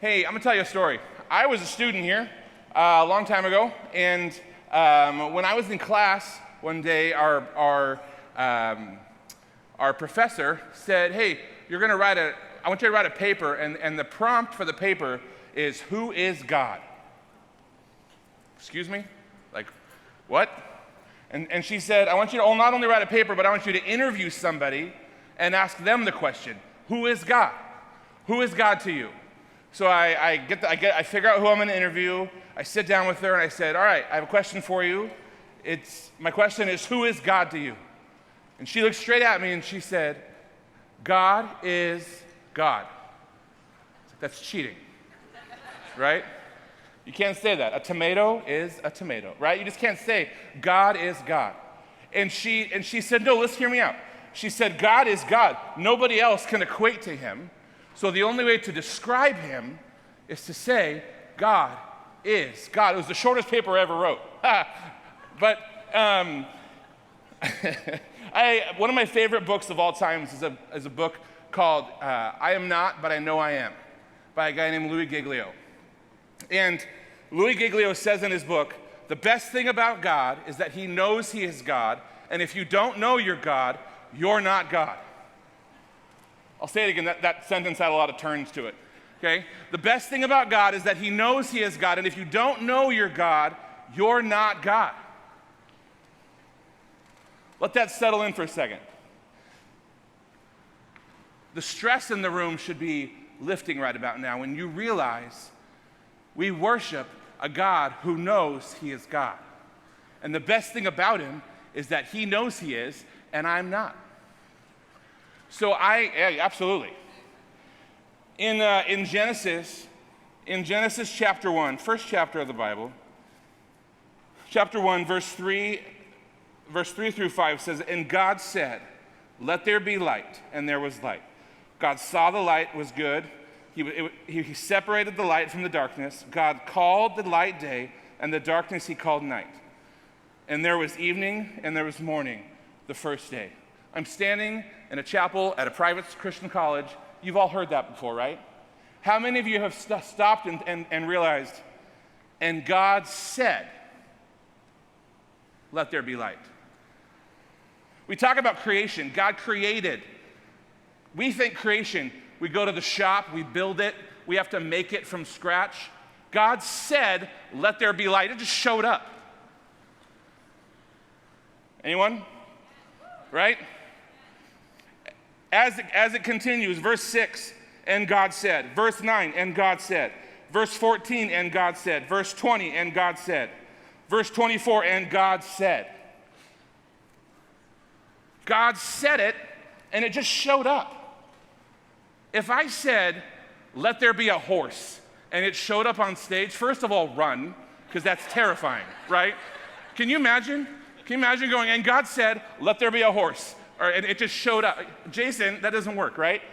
Hey, I'm gonna tell you a story. I was a student here a long time ago, and when I was in class one day, our professor said, "Hey, I want you to write a paper, and the prompt for the paper is, who is God?" Excuse me? Like, what? And she said, I want you to not only write a paper, but I want you to interview somebody and ask them the question, who is God? Who is God to you? So I figure out who I'm going to interview. I sit down with her and I said, all right, I have a question for you. My question is, who is God to you? And she looked straight at me and she said, God is God. That's cheating, right? You can't say that. A tomato is a tomato, right? You just can't say, God is God. And she said, no, let's hear me out. She said, God is God. Nobody else can equate to him. So the only way to describe him is to say, God is God. It was the shortest paper I ever wrote. But one of my favorite books of all time is a book called I Am Not, But I Know I Am, by a guy named Louis Giglio. And Louis Giglio says in his book, the best thing about God is that he knows he is God, and if you don't know you're God, you're not God. I'll say it again, that sentence had a lot of turns to it, okay? The best thing about God is that he knows he is God, and if you don't know you're God, you're not God. Let that settle in for a second. The stress in the room should be lifting right about now when you realize we worship a God who knows he is God. And the best thing about him is that he knows he is, and I'm not. So absolutely. In Genesis chapter 1, first chapter of the Bible, chapter 1, verse 3 through 5 says, and God said, let there be light, and there was light. God saw the light was good. He separated the light from the darkness. God called the light day, and the darkness he called night. And there was evening, and there was morning, the first day. I'm standing in a chapel at a private Christian college. You've all heard that before, right? How many of you have stopped and realized, and God said, let there be light? We talk about creation. God created. We think creation, we go to the shop, we build it, we have to make it from scratch. God said, let there be light. It just showed up. Anyone? Right? As it continues, verse 6, and God said. Verse 9, and God said. Verse 14, and God said. Verse 20, and God said. Verse 24, and God said. God said it, and it just showed up. If I said, let there be a horse, and it showed up on stage, first of all, run, because that's terrifying, right? Can you imagine? Can you imagine going, and God said, let there be a horse, and it just showed up? Jason, that doesn't work, right?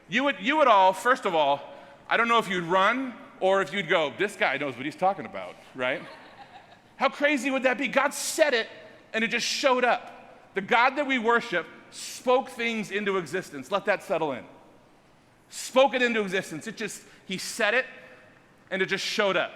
You would all, first of all, I don't know if you'd run or if you'd go, this guy knows what he's talking about, right? How crazy would that be? God said it, and it just showed up. The God that we worship spoke things into existence. Let that settle in. Spoke it into existence. He said it, and it just showed up.